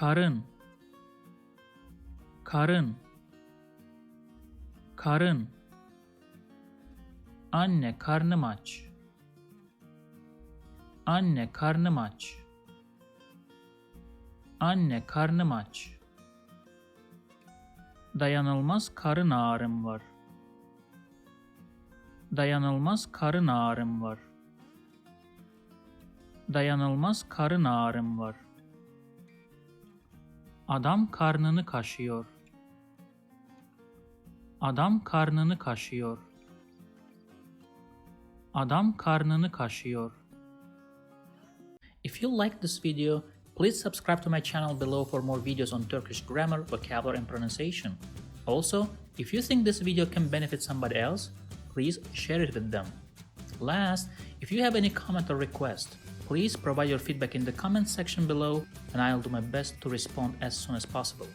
Karın, karın, karın. Anne, karnım aç. Anne, karnım aç. Anne, karnım aç. Dayanılmaz karın ağrım var. Dayanılmaz karın ağrım var. Dayanılmaz karın ağrım var. Adam karnını kaşıyor. Adam karnını kaşıyor. Adam karnını kaşıyor. If you like this video, please subscribe to my channel below for more videos on Turkish grammar, vocabulary, and pronunciation. Also, if you think this video can benefit somebody else, please share it with them. Last, if you have any comment or request, please provide your feedback in the comment section below and I'll do my best to respond as soon as possible.